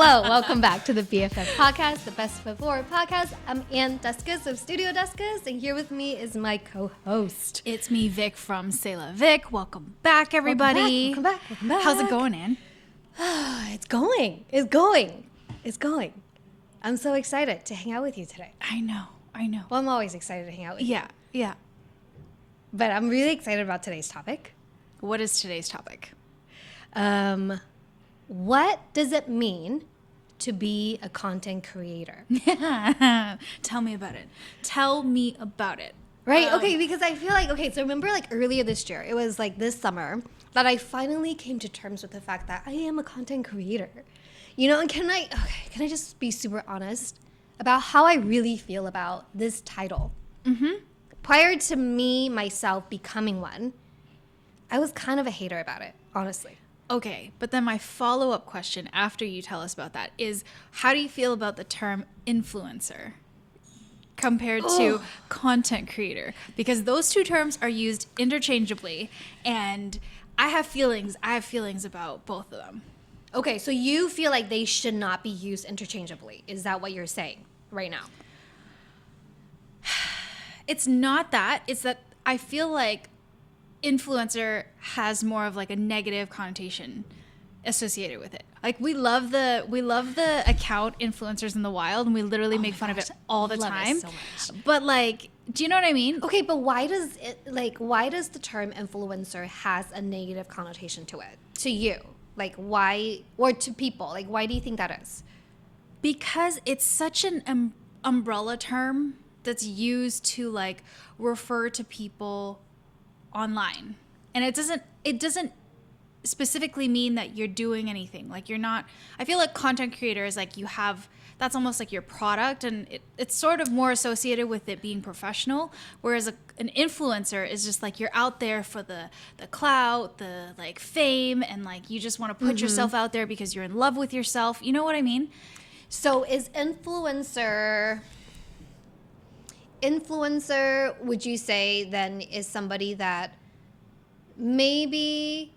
Hello, welcome back to the BFF podcast, the Best Foot Forward podcast. I'm Ann Duskus of Studio Duskus, and here with me is my co-host. It's me, Vic from C'est La Vic. Welcome back, everybody. Welcome back. How's it going, Ann? It's going. I'm so excited to hang out with you today. I know. Well, I'm always excited to hang out with you. Yeah. But I'm really excited about today's topic. What is today's topic? What does it mean to be a content creator? Tell me about it. Right? Okay, because I feel like, so remember like earlier this year, it was like this summer that I finally came to terms with the fact that I am a content creator. You know, and can I just be super honest about how I really feel about this title? Mm-hmm. Prior to myself becoming one, I was kind of a hater about it, honestly. Okay, but then my follow-up question after you tell us about that is, how do you feel about the term influencer compared to content creator? Because those two terms are used interchangeably, and I have feelings about both of them. Okay, so you feel like they should not be used interchangeably. Is that what you're saying right now? It's not that. It's that I feel like influencer has more of like a negative connotation associated with it. Like we love the account influencers in the wild, and we literally make fun of it all the time. It so much. But like, do you know what I mean? Okay, but why does the term influencer has a negative connotation to it? To you? Like why, or to people? Like why do you think that is? Because it's such an umbrella term that's used to like refer to people online, and it doesn't specifically mean that you're doing anything. Like you're not. I feel like content creator is like that's almost like your product, and it's sort of more associated with it being professional, whereas an influencer is just like you're out there for the clout, the like fame, and like you just want to put yourself out there because you're in love with yourself. You know what I mean? So is influencer, would you say then is somebody that maybe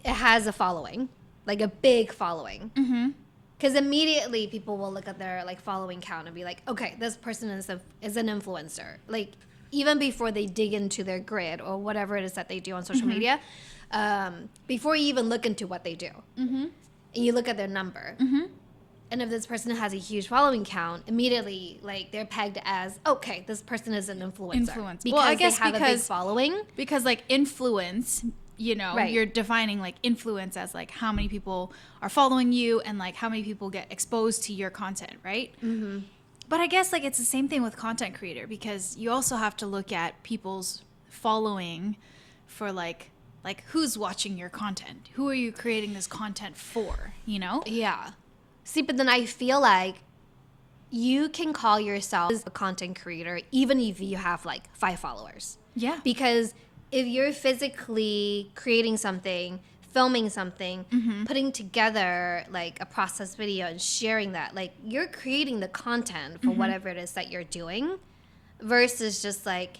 it has a following, like a big following? Mm-hmm. Because immediately people will look at their like following count and be like, okay, this person is an influencer. Like even before they dig into their grid or whatever it is that they do on social media, before you even look into what they do, and you look at their number. And if this person has a huge following count, immediately, like, they're pegged as, okay, this person is an influencer. Because I guess they have a big following. Because, like, influence, you know, Right. You're defining, like, influence as, like, how many people are following you and, like, how many people get exposed to your content, right? Mm-hmm. But I guess, like, it's the same thing with content creator, because you also have to look at people's following for, like, who's watching your content? Who are you creating this content for, you know? Yeah. See, but then I feel like you can call yourself a content creator even if you have like 5 followers. Yeah. Because if you're physically creating something, filming something, putting together like a process video and sharing that, like you're creating the content for whatever it is that you're doing versus just like,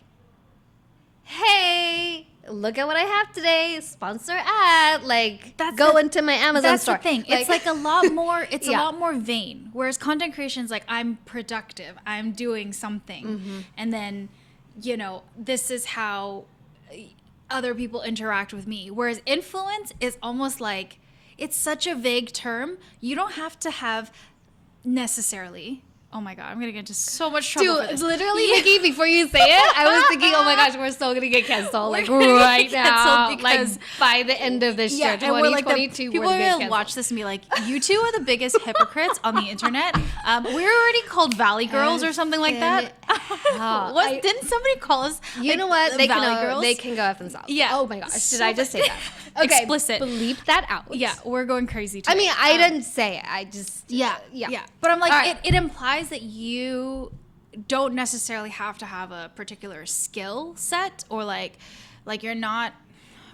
hey, look at what I have today. Sponsor ad. Like, go into my Amazon store. That's the thing. Like, it's like a lot more. It's Yeah. a lot more vain. Whereas content creation is like, I'm productive. I'm doing something, and then, you know, this is how other people interact with me. Whereas influence is almost like, it's such a vague term. You don't have to have necessarily. Oh my God, I'm going to get into so much trouble for this. Literally, Vicky, before you say it, I was thinking, oh my gosh, we're still going to get canceled, like, right now. Like, by the end of this year, 2022, people are going to watch this and be like, you two are the biggest hypocrites on the internet. We're already called Valley Girls or something like that. Didn't somebody call us You know what? They can go F themselves. Yeah. Oh my gosh, did I just say that? Okay, explicit. Bleep that out. Yeah, we're going crazy today. I mean, I didn't say it. I just... Yeah. But I'm like, it implies that you don't necessarily have to have a particular skill set, or like you're not,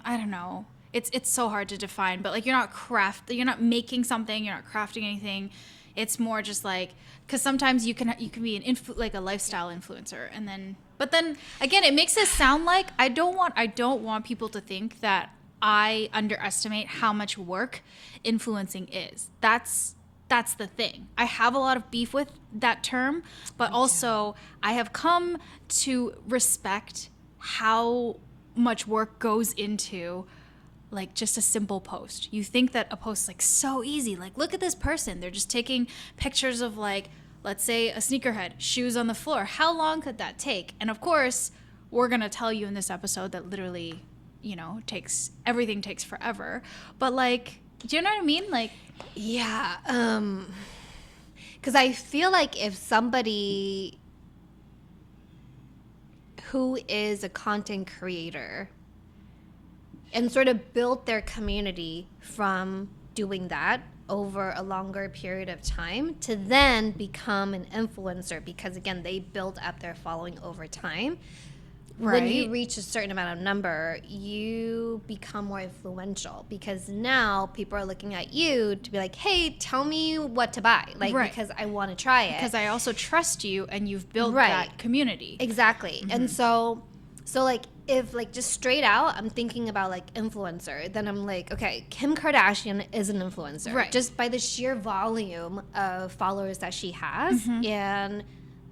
I don't know. It's so hard to define, but like you're not making something, you're not crafting anything. It's more just like, because sometimes you can be like a lifestyle influencer, but then again, it makes it sound like I don't want people to think that I underestimate how much work influencing is. That's the thing. I have a lot of beef with that term, but also I have come to respect how much work goes into like just a simple post. You think that a post is like so easy. Like, look at this person. They're just taking pictures of like, let's say a sneakerhead, shoes on the floor. How long could that take? And of course, we're going to tell you in this episode that literally, everything takes forever. But like, do you know what I mean? Like, yeah. Because I feel like if somebody who is a content creator and sort of built their community from doing that over a longer period of time to then become an influencer, because again, they build up their following over time. right. When you reach a certain amount of number, you become more influential because now people are looking at you to be like, hey, tell me what to buy. Like, Right. because I want to try it. Because I also trust you and you've built Right. that community. Exactly. And so like, if like just straight out, I'm thinking about like influencer, then I'm like, okay, Kim Kardashian is an influencer. Right. Just by the sheer volume of followers that she has and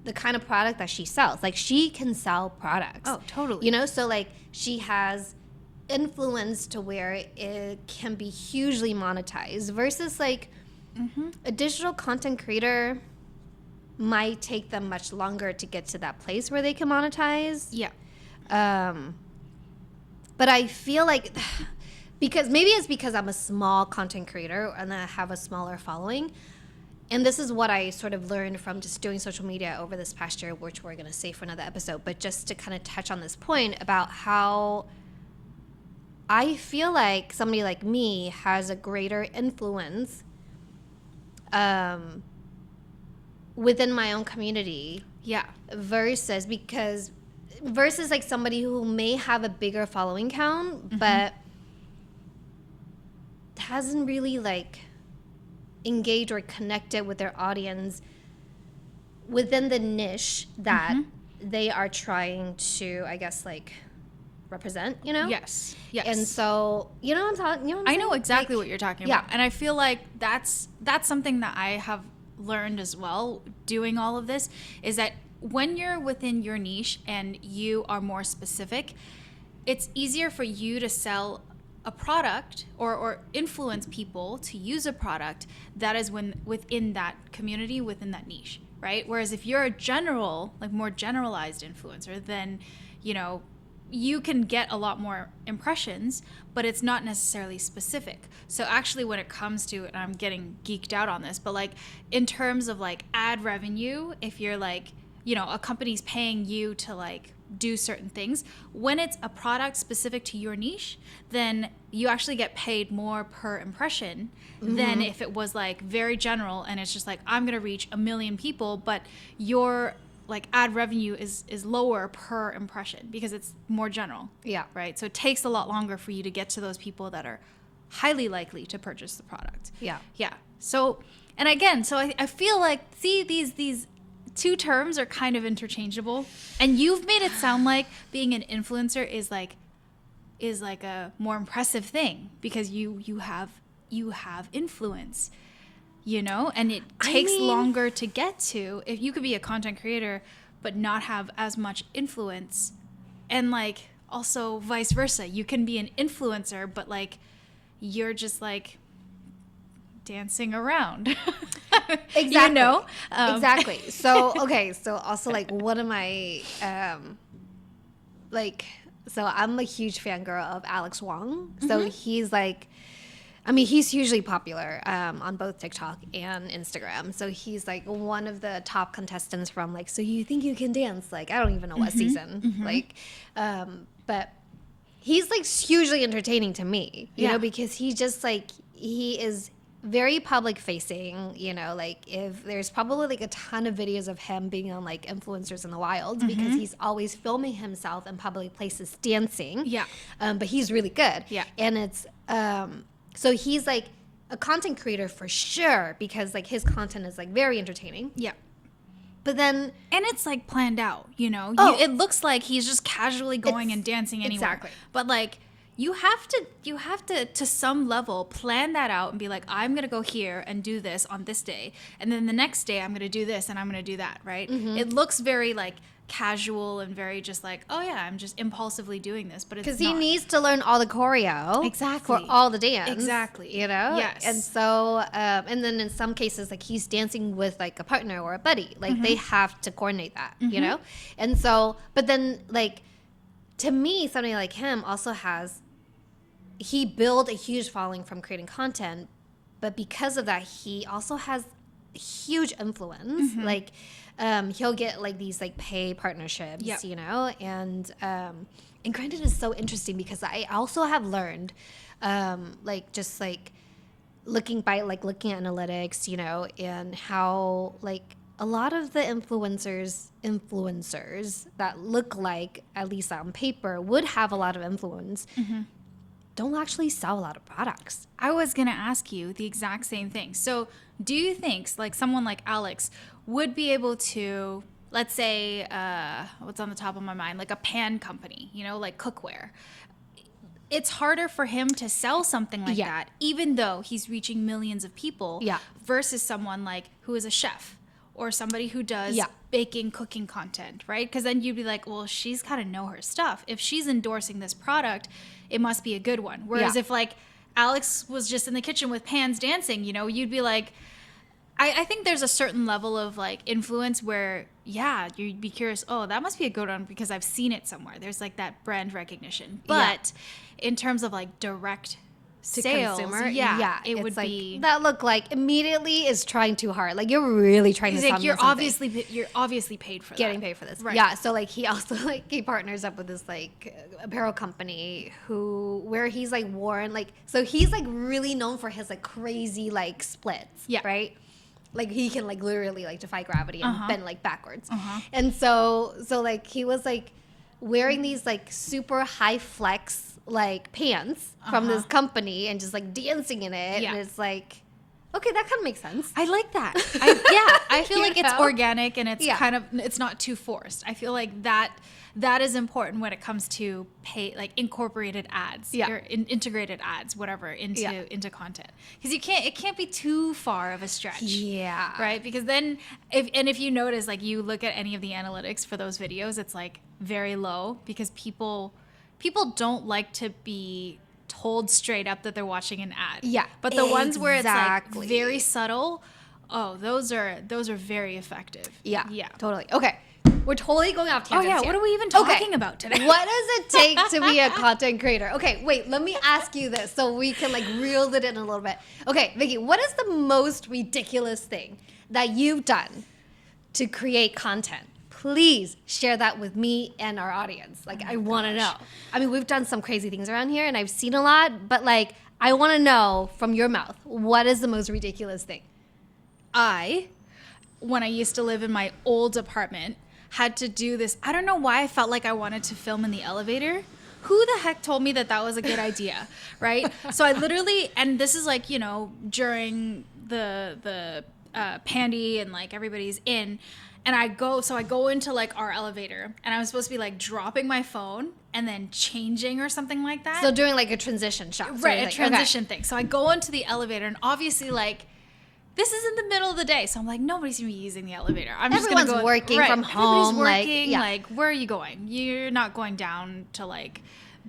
the kind of product that she sells. Like, she can sell products. Oh, totally. So like she has influence to where it can be hugely monetized versus like a digital content creator might take them much longer to get to that place where they can monetize. Yeah. But I feel like because I'm a small content creator and I have a smaller following. And this is what I sort of learned from just doing social media over this past year, which we're going to save for another episode. But just to kind of touch on this point about how I feel like somebody like me has a greater influence within my own community. Yeah. Versus like somebody who may have a bigger following count, but hasn't really like engaged or connected with their audience within the niche that they are trying to, I guess, like represent, Yes. Yes. And so, you know what I'm talking, I know exactly what you're talking yeah. about. And I feel like that's something that I have learned as well doing all of this, is that when you're within your niche and you are more specific, it's easier for you to sell a product or influence people to use a product that is within that community, within that niche, right? Whereas if you're a general, like more generalized influencer, then, you can get a lot more impressions, but it's not necessarily specific. So actually when it comes to, and I'm getting geeked out on this, but like in terms of like ad revenue, if you're like, a company's paying you to like do certain things, when it's a product specific to your niche, then you actually get paid more per impression than if it was like very general and it's just like, I'm going to reach 1 million people, but your like ad revenue is lower per impression because it's more general. Yeah. Right. So it takes a lot longer for you to get to those people that are highly likely to purchase the product. Yeah. Yeah. So, and again, so I feel like, see, these two terms are kind of interchangeable, and you've made it sound like being an influencer is like a more impressive thing because you have influence, and it takes longer to get to. If you could be a content creator but not have as much influence, and like also vice versa, you can be an influencer but like you're just like dancing around. Exactly. Exactly. So, okay. So also like one of my, so I'm a huge fangirl of Alex Wong. So he's like, he's hugely popular on both TikTok and Instagram. So he's like one of the top contestants from like, So You Think You Can Dance? Like, I don't even know what season. Like, but he's like hugely entertaining to me, you know, because he just like, he is very public facing, like if there's probably like a ton of videos of him being on like influencers in the wild because he's always filming himself in public places dancing. Yeah. But he's really good. Yeah. And it's, so he's like a content creator for sure because like his content is like very entertaining. Yeah. But then, and it's like planned out, it looks like he's just casually going and dancing anywhere. Exactly. But like, you have to some level plan that out and be like, I'm going to go here and do this on this day. And then the next day I'm going to do this and I'm going to do that. Right. It looks very like casual and very just like, oh yeah, I'm just impulsively doing this, but it's because he needs to learn all the choreo exactly for all the dance, exactly, you know. yes. And so and then in some cases, like, he's dancing with like a partner or a buddy, like they have to coordinate that, you know. And so, but then, like, to me, somebody like him also he built a huge following from creating content, but because of that, he also has huge influence. Like, he'll get like these like pay partnerships, you know, and granted, it's so interesting because I also have learned, like, just like looking at analytics, you know, and how like a lot of the influencers that look like, at least on paper, would have a lot of influence, don't actually sell a lot of products. I was going to ask you the exact same thing. So do you think like someone like Alex would be able to, let's say, what's on the top of my mind, like a pan company, you know, like cookware. It's harder for him to sell something like that, even though he's reaching millions of people, versus someone like who is a chef or somebody who does baking, cooking content, right? Because then you'd be like, well, she's got to know her stuff. If she's endorsing this product, it must be a good one. Whereas if like Alex was just in the kitchen with pans dancing, you know, you'd be like, I think there's a certain level of like influence where, you'd be curious, oh, that must be a good one because I've seen it somewhere. There's like that brand recognition. But in terms of like direct to sales, consumer, it would like, be that look like immediately is trying too hard. Like, you're really trying to sell me something. You're obviously paid for getting paid for this, right? Yeah. So like he also like he partners up with this like apparel company where he's like worn like, so he's like really known for his like crazy like splits, right? Like, he can like literally like defy gravity and bend like backwards, and so like he was like wearing these like super high flex like pants from this company and just like dancing in it, and it's like, okay, that kind of makes sense. I like that. I feel like it's organic and it's kind of, it's not too forced. I feel like that is important when it comes to like incorporated ads or integrated ads, whatever, into content, because it can't be too far of a stretch, right? Because then if you notice, like, you look at any of the analytics for those videos, it's like very low because people don't like to be told straight up that they're watching an ad. But the ones where it's like very subtle, those are very effective. Totally. Okay, we're totally going off tangents here. What are we even talking about today? What does it take to be a content creator? Okay, wait, let me ask you this so we can like reel it in a little bit. Okay, Vicky, what is the most ridiculous thing that you've done to create content? Please share that with me and our audience. Like, I want to know. I mean, we've done some crazy things around here and I've seen a lot, but like, I want to know from your mouth, what is the most ridiculous thing? When I used to live in my old apartment, had to do this. I don't know why I felt like I wanted to film in the elevator. Who the heck told me that was a good idea, right? So I literally, and this is like, you know, during the pandy and like everybody's in, and I go into like our elevator, and I was supposed to be like dropping my phone and then changing or something like that. So doing like a transition shot. Right, a transition thing. So I go into the elevator, and obviously like, this is in the middle of the day, so I'm like, nobody's gonna be using the elevator. Everyone's working from home. Everybody's working. Like, where are you going? You're not going down to like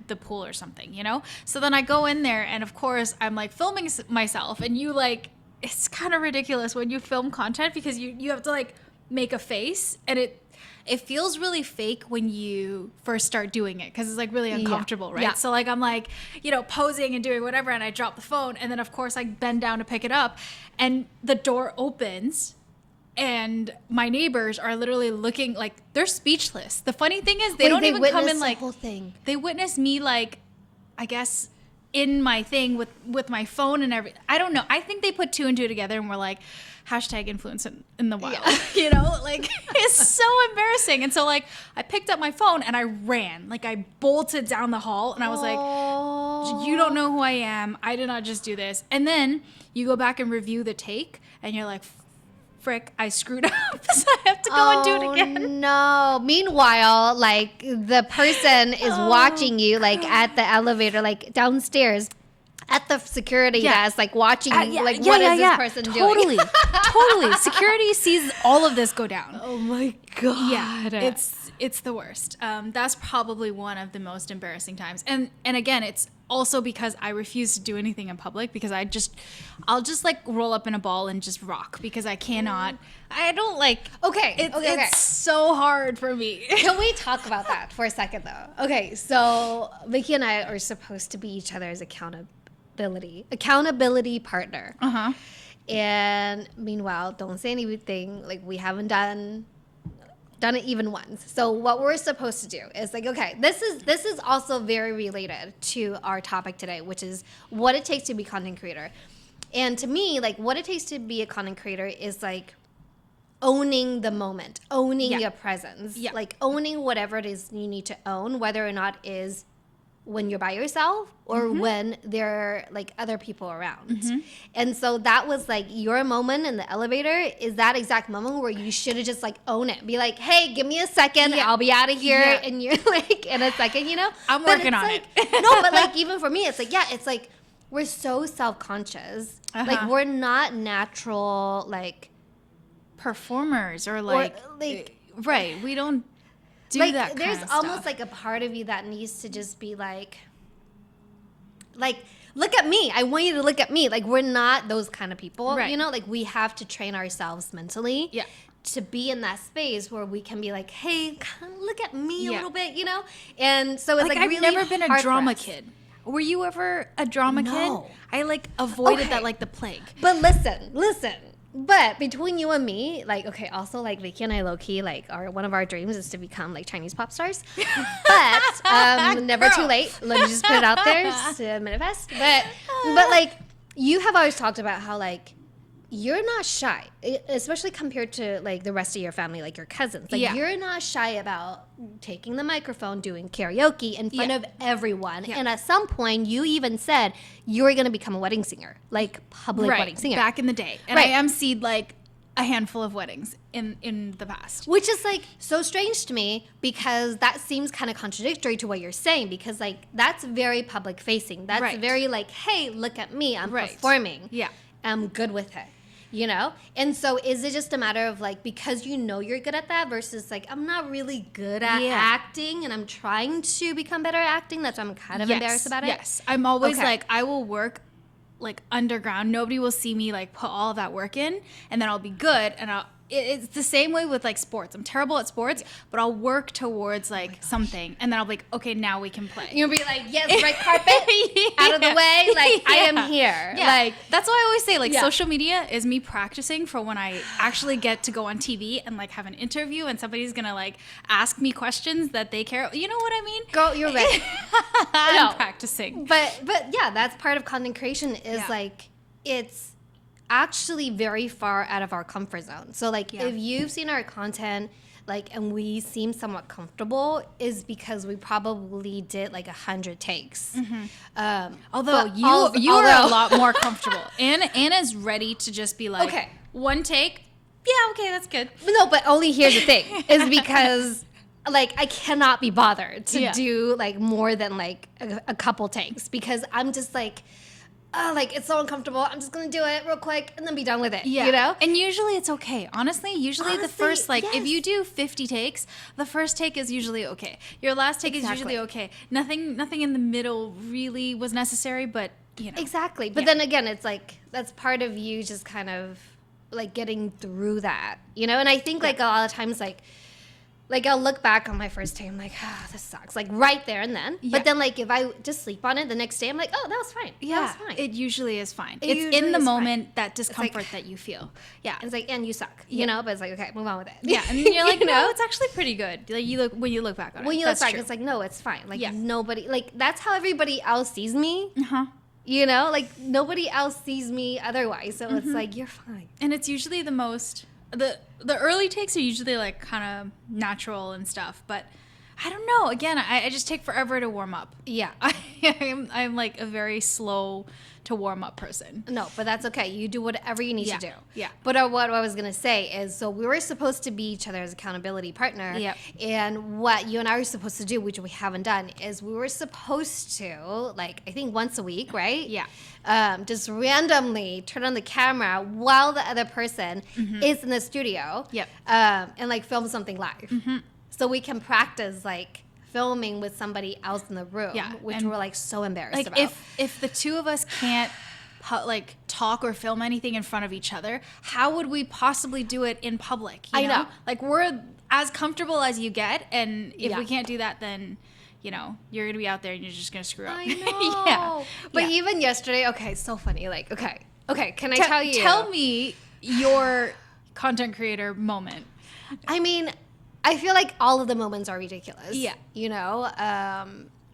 the pool or something, you know? So then I go in there, and of course I'm like filming myself, and you like, it's kind of ridiculous when you film content because you have to like make a face, and it feels really fake when you first start doing it because it's like really uncomfortable, right? So like I'm like, you know, posing and doing whatever, and I drop the phone, and then of course I bend down to pick it up, and the door opens, and my neighbors are literally looking like they're speechless. The funny thing is they don't even come in like the whole thing. They witness me like, I guess, in my thing with my phone and everything. I don't know. I think they put two and two together and were like, #influence in the wild, you know, like it's so embarrassing. And so like I picked up my phone and I ran, like I bolted down the hall, and I was like, you don't know who I am. I did not just do this. And then you go back and review the take, and you're like, frick, I screwed up, so I have to go and do it again. No. Meanwhile, like the person is watching you, like at the elevator, like downstairs, at the security desk, like watching, like what is this person doing? Totally. Security sees all of this go down. Oh my God. Yeah, it's the worst. That's probably one of the most embarrassing times. And again, it's also because I refuse to do anything in public because I'll just like roll up in a ball and just rock because I don't like. Okay. It's so hard for me. Can we talk about that for a second though? Okay, so Vicky and I are supposed to be each other's accountability partner. Uh-huh. And meanwhile, don't say anything. Like we haven't done it even once. So what we're supposed to do is like, okay, this is also very related to our topic today, which is what it takes to be a content creator. And to me, like what it takes to be a content creator is like owning the moment, owning your presence, like owning whatever it is you need to own, whether or not it is when you're by yourself or when there are like other people around. And so that was like your moment in the elevator is that exact moment where you should have just like own it. Be like, hey, give me a second. I'll be out of here. And you're like in a second, you know? I'm working on like, it. No, but like even for me, it's like, it's like we're so self-conscious. Like we're not natural like performers or like right. We don't do like that there's kind of almost stuff. like a part of you that needs to just be like look at me, I want you to look at me. Like we're not those kind of people, right. You know, like we have to train ourselves mentally to be in that space where we can be like, hey, come look at me a little bit, you know. And so it's like I've really never been a hard drama for us. kid. Were you ever a drama No. kid? I like avoided Okay. that like the plague. But listen. But between you and me, like, okay, also like Vicky and I low-key, like one of our dreams is to become like Chinese pop stars. But never too late. Let me just put it out there to manifest. But like you have always talked about how like you're not shy, especially compared to like the rest of your family, like your cousins. Like you're not shy about taking the microphone, doing karaoke in front of everyone. And at some point, you even said you were going to become a wedding singer, like public wedding singer. Back in the day. And I emceed like a handful of weddings in the past. Which is like so strange to me because that seems kind of contradictory to what you're saying because like that's very public facing. That's very like, hey, look at me, I'm performing. Yeah. I'm good with it. You know? And so is it just a matter of like, because you know you're good at that versus like, I'm not really good at acting and I'm trying to become better at acting. That's why I'm kind of embarrassed about it. Yes. I'm always like, I will work like underground. Nobody will see me like put all of that work in and then I'll be good and it's the same way with like sports. I'm terrible at sports, but I'll work towards like something and then I'll be like, okay, now we can play. You'll be like, yes, red carpet, out of the way, like I am here. Yeah. Like that's why I always say like social media is me practicing for when I actually get to go on TV and like have an interview and somebody's gonna like ask me questions that they care. You know what I mean? Girl, you're right. I'm practicing. But yeah, that's part of content creation is like it's actually very far out of our comfort zone. So like if you've seen our content like and we seem somewhat comfortable is because we probably did like 100 takes. Although you are a lot more comfortable. Anna's ready to just be like, okay, one take. Yeah, okay, that's good. No, but only here's the thing is because like I cannot be bothered to do like more than like a couple takes because I'm just like like it's so uncomfortable. I'm just gonna do it real quick and then be done with it. You know? And usually it's okay. Honestly, the first like if you do 50 takes, the first take is usually okay. Your last take is usually okay. Nothing in the middle really was necessary, but you know. Exactly. But then again, it's like that's part of you just kind of like getting through that. You know? And I think like a lot of times like I'll look back on my first day, I'm like, this sucks. Like right there and then. Yeah. But then like if I just sleep on it the next day, I'm like, that was fine. Yeah, that was fine. It usually is fine. It's in the moment that discomfort like, that you feel. Yeah. It's like, and you suck, you know? But it's like, okay, move on with it. Yeah. And you're like, no, it's actually pretty good. Like when you look back on it. When you look back, it's like, no, it's fine. Like nobody, like that's how everybody else sees me. You know? Like nobody else sees me otherwise. So it's like, you're fine. And it's usually the early takes are usually like kind of natural and stuff, but I don't know. Again, I just take forever to warm up. Yeah. I'm like a very slow to warm up person. No, but that's okay. You do whatever you need Yeah. to do. Yeah. But what I was going to say is, so we were supposed to be each other's accountability partner. Yep. And what you and I were supposed to do, which we haven't done, is we were supposed to, like, I think once a week, right? Yeah. Just randomly turn on the camera while the other person is in the studio. Yep. And, like, film something live. So we can practice, like, filming with somebody else in the room, Yeah, which and, we're like so embarrassed like about. if the two of us can't like talk or film anything in front of each other, how would we possibly do it in public? I know. Like we're as comfortable as you get, and if Yeah. we can't do that, then you're gonna be out there and you're just gonna screw up. I know. Yeah. But Yeah. even yesterday, okay, so funny. Like, okay, can I tell you? Tell me your content creator moment. I mean, I feel like all of the moments are ridiculous. Yeah.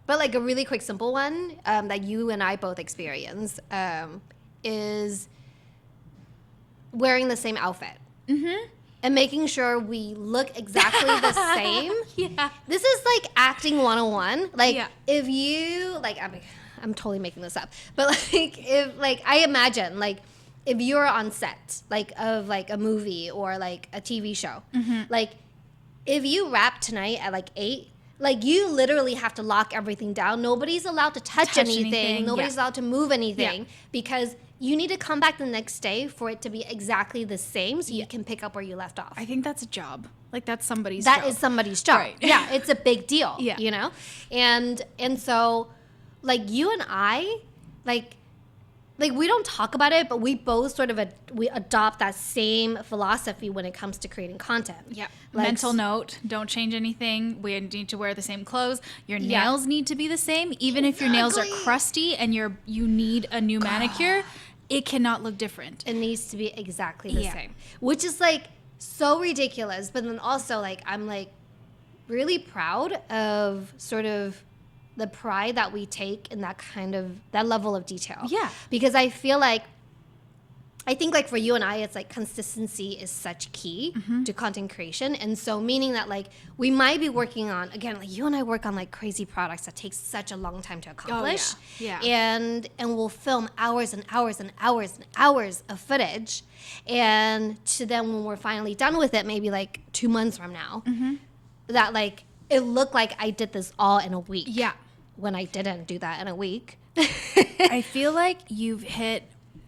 But like a really quick, simple one that you and I both experience is wearing the same outfit. And making sure we look exactly the same. Yeah. This is like acting 101. Like, Yeah. if you, like, I'm totally making this up. But like, if, like, I imagine, like, if you're on set, like, of like a movie or like a TV show, like, if you wrap tonight at like 8, like you literally have to lock everything down. Nobody's allowed to touch anything. Nobody's allowed to move anything because you need to come back the next day for it to be exactly the same so you can pick up where you left off. I think that's a job. Like that's somebody's job. That is somebody's job. Right. Yeah, it's a big deal. Yeah. You know? And so like you and I, like we don't talk about it, but we both sort of we adopt that same philosophy when it comes to creating content. Yeah. Like, Mental note, don't change anything. We need to wear the same clothes. Your nails need to be the same. Even if your nails are Exactly. crusty and you need a new manicure, it cannot look different. It needs to be exactly the Yeah. same, which is like so ridiculous. But then also like I'm like really proud of sort of the pride that we take in that level of detail. Yeah. Because I think like for you and I, it's like consistency is such key to content creation. And so meaning that like we might be working on, again, like you and I work on like crazy products that take such a long time to accomplish. Yeah. And we'll film hours and hours and hours and hours of footage. And to then when we're finally done with it, maybe like 2 months from now, that like it looked like I did this all in a week. Yeah. When I didn't do that in a week. I feel like you've hit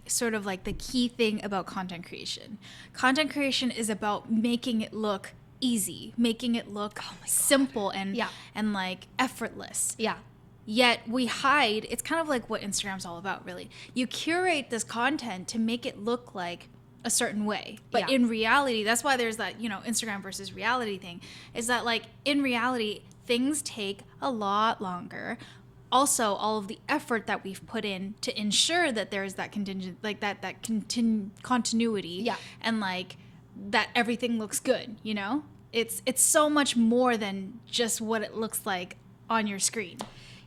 sort of like the key thing about content creation. Content creation is about making it look easy, making it look simple and like effortless. Yeah. Yet we hide, it's kind of like what Instagram's all about, really. You curate this content to make it look like a certain way. But in reality, that's why there's that, Instagram versus reality thing, is that like in reality, things take a lot longer. Also, all of the effort that we've put in to ensure that there is that contingent, like that continuity, and like that everything looks good. It's so much more than just what it looks like on your screen.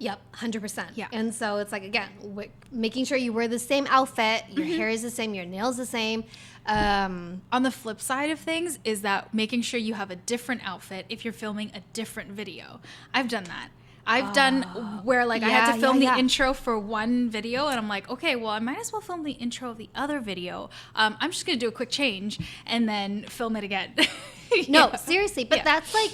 Yep, 100%. Yeah. And so it's like, again, making sure you wear the same outfit, your hair is the same, your nails the same. On the flip side of things is that making sure you have a different outfit if you're filming a different video. I've done that. I've done where like I had to film the intro for one video and I'm like, okay, well I might as well film the intro of the other video. I'm just going to do a quick change and then film it again. No, seriously. But that's like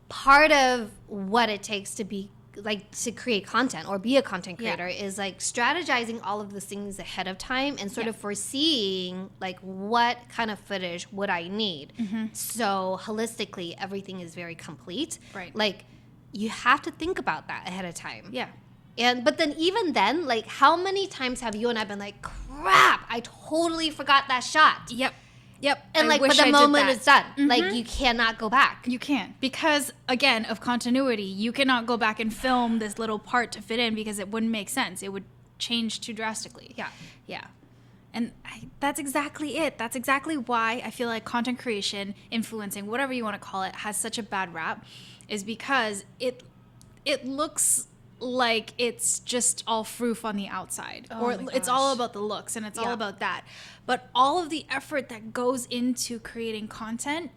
part of what it takes to be like to create content or be a content creator is like strategizing all of the things ahead of time and sort of foreseeing like what kind of footage would I need. So holistically, everything is very complete. Right. Like you have to think about that ahead of time. Yeah. But then even then, like how many times have you and I been like, crap, I totally forgot that shot. Yep. And like, but the moment is done. Like you cannot go back. You can't. Because, again, of continuity, you cannot go back and film this little part to fit in because it wouldn't make sense. It would change too drastically. Yeah. And that's exactly it. That's exactly why I feel like content creation, influencing, whatever you want to call it, has such a bad rap, is because it looks like it's just all froof on the outside, or it's all about the looks and it's all about that. But all of the effort that goes into creating content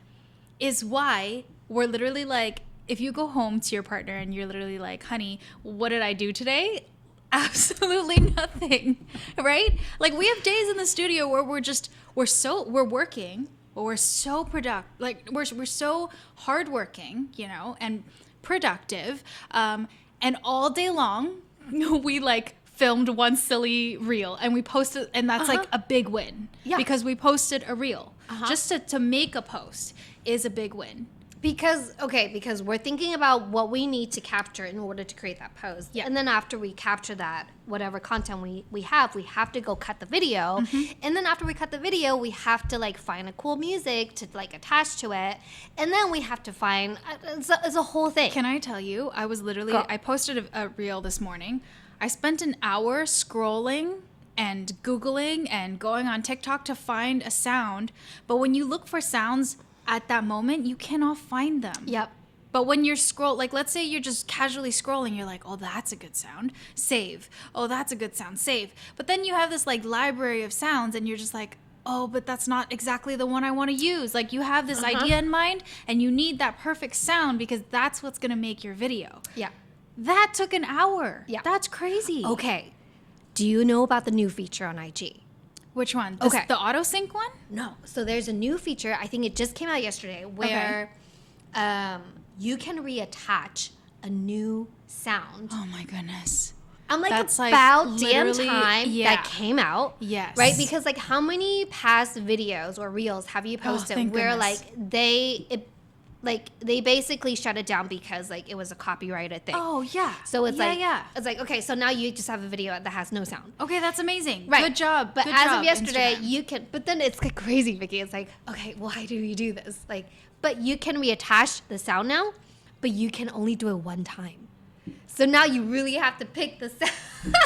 is why we're literally like if you go home to your partner and you're literally like, honey, what did I do today? Absolutely nothing, right? Like we have days in the studio where we're working, but we're so productive, like we're so hardworking, you know, and productive, and all day long we like filmed one silly reel and we posted, and that's like a big win because we posted a reel. Just to make a post is a big win. Because we're thinking about what we need to capture in order to create that post. Yeah. And then after we capture that, whatever content we have to go cut the video. And then after we cut the video, we have to like find a cool music to like attach to it. And then we have to find, it's a whole thing. Can I tell you, I posted a reel this morning. I spent an hour scrolling and Googling and going on TikTok to find a sound. But when you look for sounds at that moment, you cannot find them. Yep. But when you're like let's say you're just casually scrolling, you're like, oh, that's a good sound, save. Oh, that's a good sound, save. But then you have this like library of sounds and you're just like, oh, but that's not exactly the one I want to use. Like you have this idea in mind and you need that perfect sound because that's what's going to make your video. Yeah. That took an hour. Yeah. That's crazy. Okay. Do you know about the new feature on IG? Which one? The auto sync one? No. So there's a new feature. I think it just came out yesterday where you can reattach a new sound. Oh my goodness. I'm like, that's about damn time that came out. Yes. Right? Because like how many past videos or reels have you posted where goodness. like they basically shut it down because like it was a copyrighted thing. Oh yeah. So it's it's like, okay, so now you just have a video that has no sound. Okay, that's amazing. Right. Good job. But Good as job, of yesterday, Instagram. you can, but then it's like crazy, Vicky. It's like, okay, why do you do this? Like, but you can reattach the sound now, but you can only do it one time. So now you really have to pick the sound.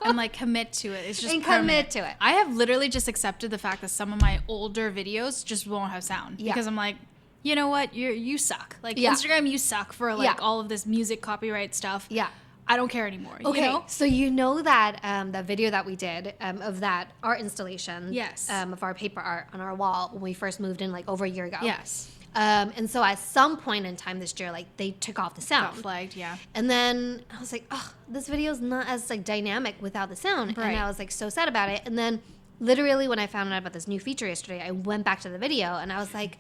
And like commit to it. It's just and permanent. commit to it. I have literally just accepted the fact that some of my older videos just won't have sound because I'm like, you know what? You suck. Like Instagram, you suck for like all of this music copyright stuff. Yeah. I don't care anymore. Okay, You know? so you know that that video that we did of that art installation, Yes. of our paper art on our wall when we first moved in like over a year ago. Yes. And so at some point in time this year, like they took off the sound. Got flagged, yeah. And then I was like, oh, this video is not as like dynamic without the sound. Right. And I was like so sad about it. And then literally when I found out about this new feature yesterday, I went back to the video and I was like,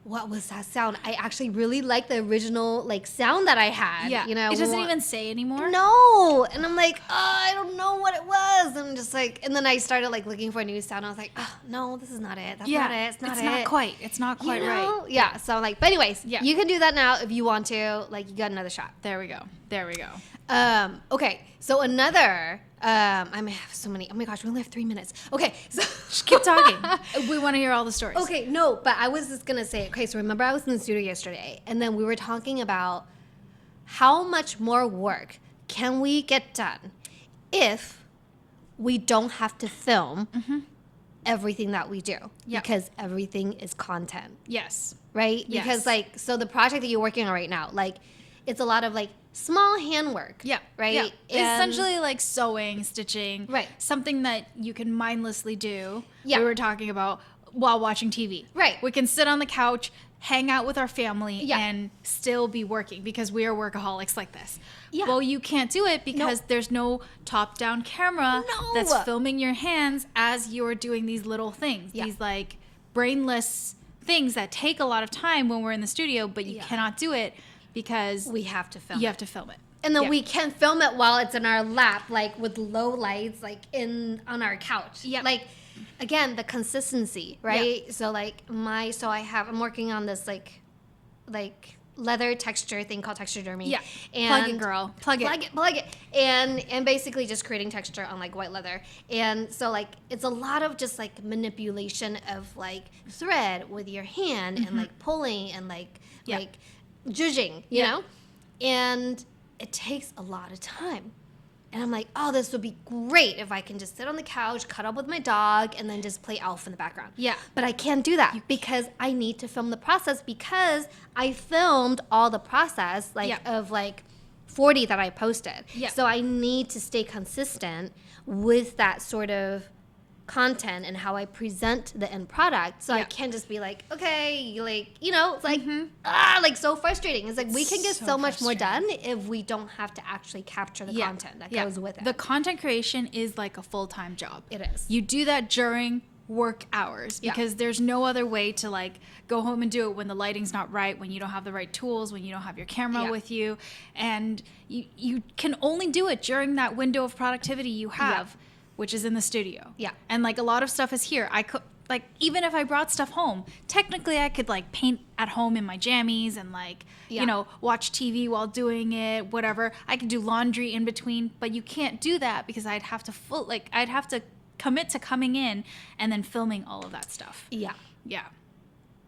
what was that sound? I actually really like the original like sound that I had. Yeah. You know, it doesn't even say anymore. No. And I'm like, oh, I don't know what it was. I'm just like, and then I started like looking for a new sound. I was like, oh, no, this is not it. That's not it. It's not it. It's not quite right. Yeah. So I'm like, but anyways, you can do that now if you want to. Like, you got another shot. There we go. Okay. So another, I may have so many. Oh my gosh, we only have 3 minutes. Okay. So Just keep talking. We want to hear all the stories. Okay, no, but I was just gonna say, okay, so remember I was in the studio yesterday and then we were talking about how much more work can we get done if we don't have to film everything that we do because everything is content. Yes. Right? Yes. Because like, so the project that you're working on right now, like it's a lot of like small handwork. Yeah. Right? Yeah. And Essentially like sewing, stitching. Right. Something that you can mindlessly do. Yeah. We were talking about while watching TV. Right. We can sit on the couch, hang out with our family, Yeah. and still be working because we are workaholics like this. Yeah. Well, you can't do it because there's no top-down camera that's filming your hands as you're doing these little things. Yeah. These like brainless things that take a lot of time when we're in the studio, but you cannot do it because we have to film you have to film it. And then we can film it while it's in our lap, like with low lights, like on our couch. Yeah. Like, again, the consistency, right? Yeah. So like I'm working on this like leather texture thing called texturedermy. Yeah. And plug it, girl. Plug it. And basically just creating texture on like white leather. And so like it's a lot of just like manipulation of like thread with your hand and like pulling and like zhuzhing, you know? And it takes a lot of time. And I'm like, oh, this would be great if I can just sit on the couch, cut up with my dog, and then just play Elf in the background. Yeah. But I can't do that because I need to film the process because I filmed all the process of like 40 that I posted. Yeah. So I need to stay consistent with that sort of content and how I present the end product. So I can't just be like, okay, like, you know, it's like, like so frustrating. It's like we can get so much more done if we don't have to actually capture the content that goes with it. The content creation is like a full-time job. It is. You do that during work hours because there's no other way to like go home and do it when the lighting's not right, when you don't have the right tools, when you don't have your camera with you, and you can only do it during that window of productivity you have, which is in the studio. And like a lot of stuff is here. I could like, even if I brought stuff home, technically I could like paint at home in my jammies and like you know, watch TV while doing it, whatever. I could do laundry in between, but you can't do that because I'd have to commit to coming in and then filming all of that stuff.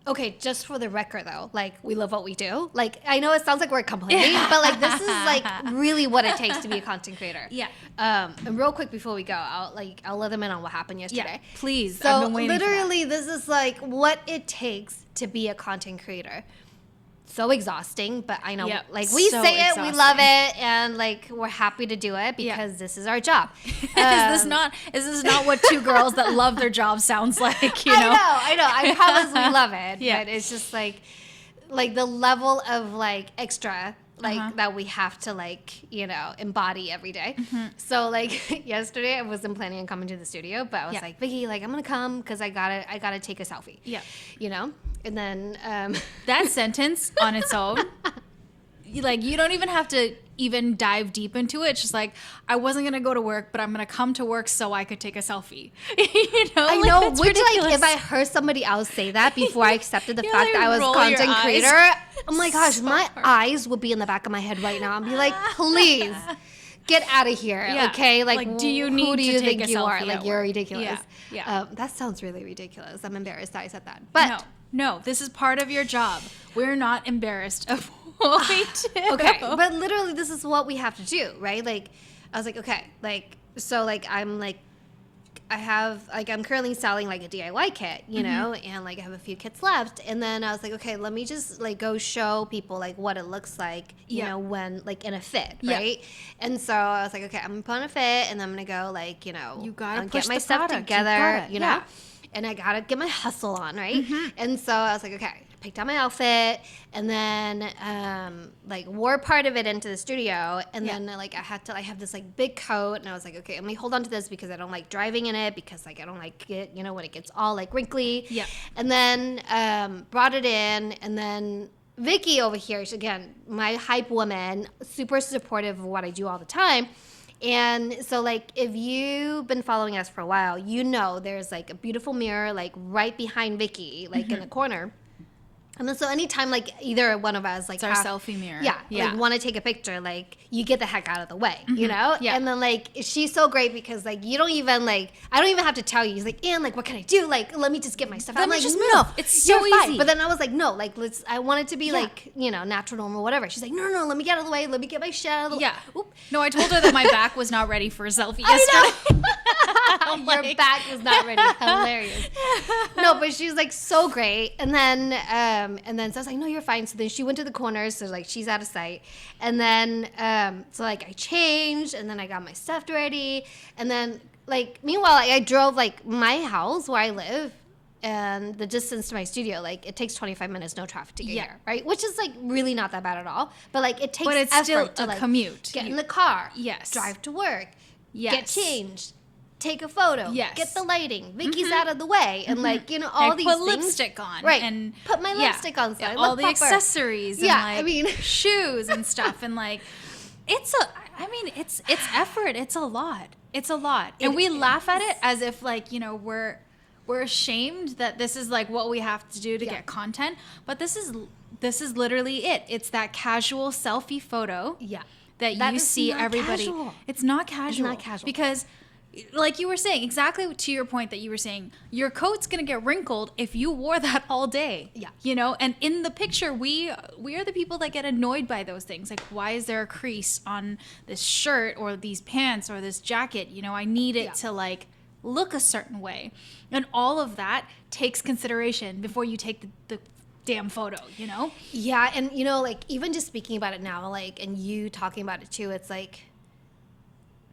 Okay, just for the record though, like we love what we do. Like I know it sounds like we're complaining, but like this is like really what it takes to be a content creator. And real quick before we go, I'll let them in on what happened yesterday. Please. So I've been waiting literally this is like what it takes to be a content creator. So exhausting, but I know like we so say exhausting. it, we love it, and like we're happy to do it because this is our job. Is this not what two girls that love their job sounds like, you know? I know. I promise we love it. But it's just like the level of like extra that we have to like, you know, embody every day. So like yesterday I wasn't planning on coming to the studio, but I was like, Vicky, like I'm gonna come because I gotta take a selfie. You know? And then that sentence on its own, like you don't even have to even dive deep into it. It's just like, I wasn't gonna go to work, but I'm gonna come to work so I could take a selfie. You know, I like, know. Which ridiculous. like, if I heard somebody else say that before I accepted the fact that I was content creator, oh my gosh, my eyes would be in the back of my head right now and be like, please. Get out of here, okay? Like, do you need who do to you take think a you selfie are? Like, at you're work? ridiculous. That sounds really ridiculous. I'm embarrassed that I said that. But no, this is part of your job. We're not embarrassed of what we do. Okay, but literally, this is what we have to do, right? Like, I was like, okay, like, so like, I'm currently selling like a DIY kit, you know, and like I have a few kits left. And then I was like, okay, let me just like go show people like what it looks like, you know, when like in a fit, right? And so I was like, okay, I'm gonna put on a fit and I'm gonna go like, you know, you gotta get my stuff together, you know, and I gotta get my hustle on, right? And so I was like, okay. Picked out my outfit and then like wore part of it into the studio and then like I have this like big coat and I was like, okay, let me hold on to this because I don't like driving in it because like I don't like it, you know, when it gets all like wrinkly. And then brought it in and then Vicky over here, again, my hype woman, super supportive of what I do all the time. And so, like, if you've been following us for a while, you know there's, like, a beautiful mirror, like, right behind Vicky, like, in the corner. And then so anytime, like, either one of us, like... It's our selfie mirror. Like, want to take a picture, like, you get the heck out of the way, you know? And then, like, she's so great because, like, you don't even, like... I don't even have to tell you. He's like, Ann, like, what can I do? Like, let me just get my stuff. I'm like, just no. move. It's so you're easy. Fine. But then I was like, no, like, I want it to be, like, you know, natural, normal, whatever. She's like, no, let me get out of the way. Let me get my shit out of the way. Oop. No, I told her that my back was not ready for a selfie yesterday. Your back was not ready. Hilarious. No, but she was, like, so great. And then so I was like, no, you're fine. So then she went to the corners, so like she's out of sight. And then so like I changed and then I got my stuff ready. And then like meanwhile I drove like my house where I live and the distance to my studio, like it takes 25 minutes, no traffic to get here, right? Which is like really not that bad at all. But like it takes effort still to a like commute. Get in the car, Yes. drive to work, Yes. get changed. Take a photo. Yes. Get the lighting. Vicky's out of the way, and like you know all like these put things. Lipstick on, right? And put my lipstick on, so I all look the proper. accessories, and Yeah, like I mean shoes and stuff, and like it's effort. It's a lot. And we laugh at it as if like you know we're ashamed that this is like what we have to do to get content, but this is literally it. It's that casual selfie photo. That you see everybody. Casual. It's not casual. It's not casual. Because like you were saying, exactly to your point that you were saying, your coat's going to get wrinkled if you wore that all day. You know, and in the picture, we are the people that get annoyed by those things. Like, why is there a crease on this shirt or these pants or this jacket? You know, I need it to like look a certain way. And all of that takes consideration before you take the damn photo, you know? Yeah, and you know, like even just speaking about it now, like, and you talking about it too, it's like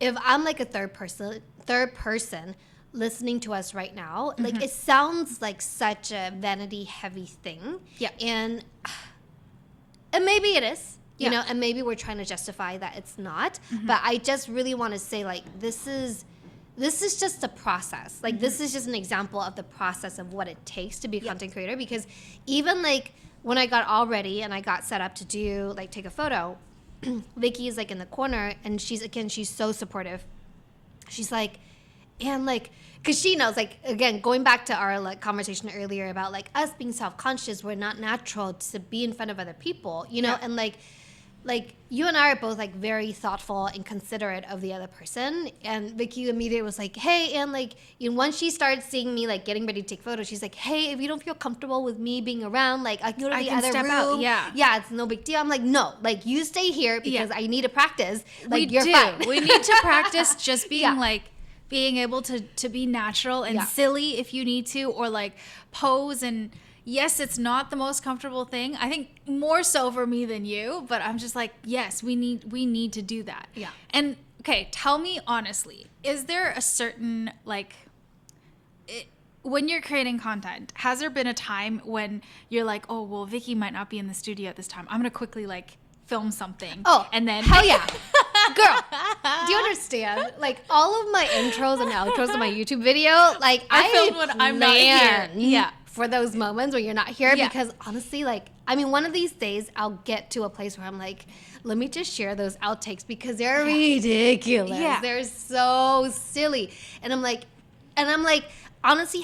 if I'm like a third person listening to us right now, like it sounds like such a vanity heavy thing. Yeah. And maybe it is, you know, and maybe we're trying to justify that it's not. But I just really want to say, like, this is just a process. Like, this is just an example of the process of what it takes to be a content creator. Because even like when I got all ready and I got set up to do like take a photo, Vicky is like in the corner, and she's so supportive. She's like, and like, because she knows, like, again, going back to our like conversation earlier about like us being self-conscious, we're not natural to be in front of other people, you know. And like you and I are both like very thoughtful and considerate of the other person. And Vicky immediately was like, hey, and like, you know, once she started seeing me like getting ready to take photos, she's like, hey, if you don't feel comfortable with me being around, like I can go to the other room. Out. Yeah, it's no big deal. I'm like, no, like you stay here because I need to practice. Like you're fine. We need to practice just being like being able to be natural and silly if you need to, or like pose. And yes, it's not the most comfortable thing. I think more so for me than you, but I'm just like, yes, we need to do that. Yeah. And okay, tell me honestly, is there a certain like when you're creating content, has there been a time when you're like, oh, well, Vicky might not be in the studio at this time, I'm gonna quickly like film something? Oh, and then hell yeah. Girl, do you understand? Like all of my intros and outros of my YouTube video, like I filmed when I'm not here. Yeah. For those moments when you're not here, because honestly, like, I mean, one of these days I'll get to a place where I'm like, let me just share those outtakes because they're ridiculous. Yeah. They're so silly. And I'm like, honestly,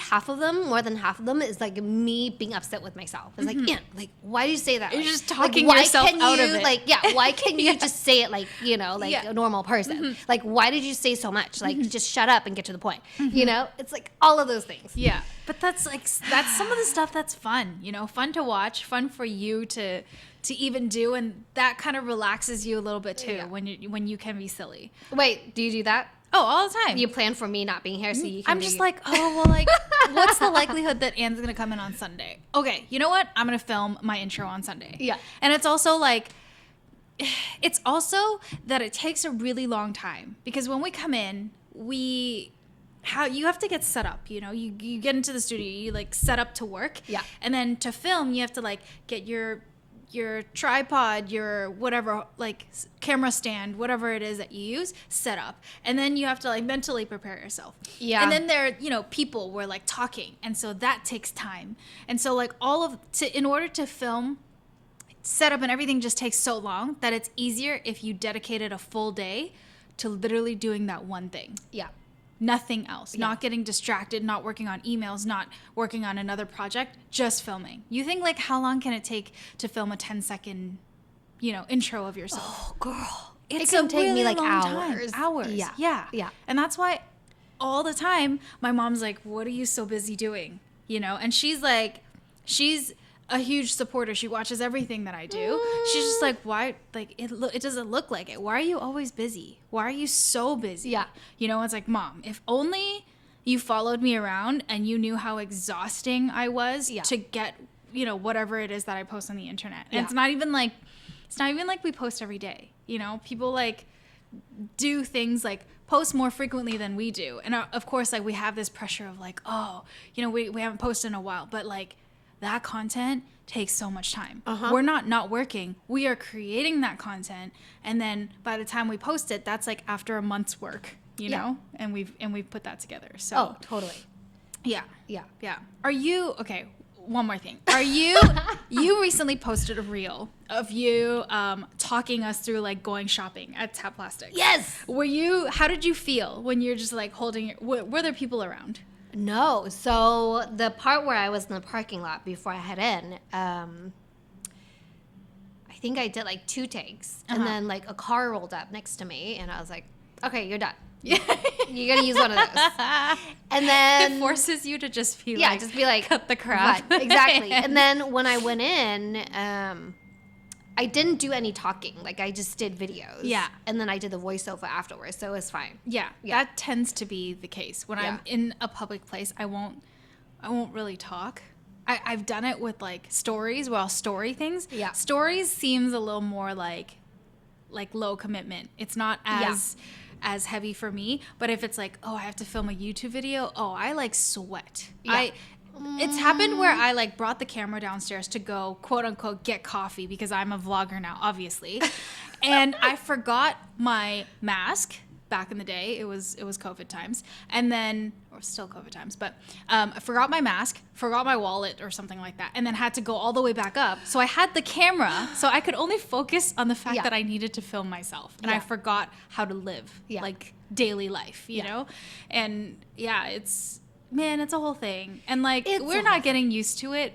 more than half of them is like me being upset with myself. It's like, Ann, like, why do you say that? You're like, just talking like, yourself out of it. Like, why can't you just say it like, you know, like a normal person? Like, why did you say so much? Like, just shut up and get to the point. You know, it's like all of those things. Yeah. But that's some of the stuff that's fun, you know, fun to watch, fun for you to even do, and that kind of relaxes you a little bit too when you can be silly. Wait, do you do that? Oh, all the time. You plan for me not being here so you can I'm just like, oh, well, like, what's the likelihood that Ann's going to come in on Sunday? Okay, you know what? I'm going to film my intro on Sunday. Yeah. And it's also like, it's also that it takes a really long time, because when we come in, you have to get set up, you know, you get into the studio, you like set up to work. Yeah. And then to film, you have to like get your tripod, your whatever, like camera stand, whatever it is that you use, set up. And then you have to like mentally prepare yourself. Yeah. And then there, you know, people were like talking. And so that takes time. And so like in order to film, setup and everything just takes so long that it's easier if you dedicated a full day to literally doing that one thing. Yeah. Nothing else. Not getting distracted, not working on emails, not working on another project, just filming. You think like how long can it take to film a 10-second, you know, intro of yourself? Oh, girl. It can take me like hours. Yeah. Yeah. And that's why all the time my mom's like, what are you so busy doing? You know, and she's a huge supporter. She watches everything that I do. She's just like, why? Like, it doesn't look like it. Why are you always busy? Why are you so busy? Yeah. You know, it's like, Mom, if only you followed me around and you knew how exhausting I was to get, you know, whatever it is that I post on the internet. And it's not even like we post every day. You know, people like do things like post more frequently than we do. And of course, like we have this pressure of like, oh, you know, we haven't posted in a while, but like, that content takes so much time. We're not working. We are creating that content, and then by the time we post it, that's like after a month's work, you know, and we've put that together. So Oh, totally. Yeah. Yeah. Are you okay? One more thing. Are you? You recently posted a reel of you talking us through like going shopping at Tap Plastic. Yes. How did you feel when you're just like holding it? Were there people around? No. So the part where I was in the parking lot before I head in, I think I did like 2 takes, and then like a car rolled up next to me, and I was like, okay, you're done. You're gonna use one of those. And then it forces you to just be just be like, cut the crap. Right, exactly. And then when I went in, I didn't do any talking. Like I just did videos. Yeah. And then I did the voiceover afterwards, so it was fine. Yeah. That tends to be the case. When I'm in a public place, I won't really talk. I've done it with like stories where I'll story things. Yeah. Stories seems a little more like low commitment. It's not as as heavy for me. But if it's like, oh, I have to film a YouTube video, oh, I like sweat. Yeah. It's happened where I like brought the camera downstairs to go, quote unquote, get coffee because I'm a vlogger now, obviously. And I forgot my mask. Back in the day, it was COVID times, and then, or still COVID times, but I forgot my mask, forgot my wallet or something like that, and then had to go all the way back up. So I had the camera, so I could only focus on the fact that I needed to film myself, and I forgot how to live like daily life, you know? And it's a whole thing, and like we're not getting used to it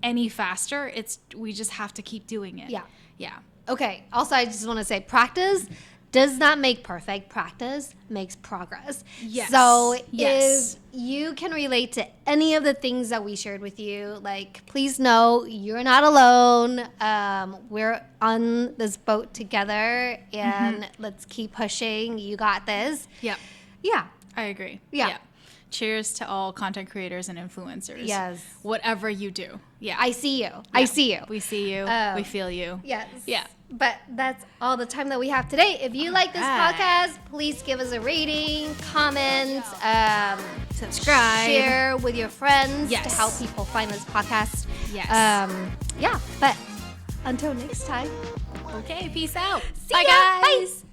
any faster. We just have to keep doing it. Yeah. Okay. Also, I just want to say practice does not make perfect. Practice makes progress. Yes. So if you can relate to any of the things that we shared with you, like, please know you're not alone. We're on this boat together, and let's keep pushing. You got this. Yep. Yeah. I agree. Yeah. Cheers to all content creators and influencers. Yes. Whatever you do. Yeah. I see you. Yeah. I see you. We see you. We feel you. Yes. Yeah. But that's all the time that we have today. If you like this podcast, please give us a rating, comment, subscribe, share with your friends to Yes. help people find this podcast. Yes. Yeah. But until next time. Okay. Peace out. See Bye, ya. guys. Bye.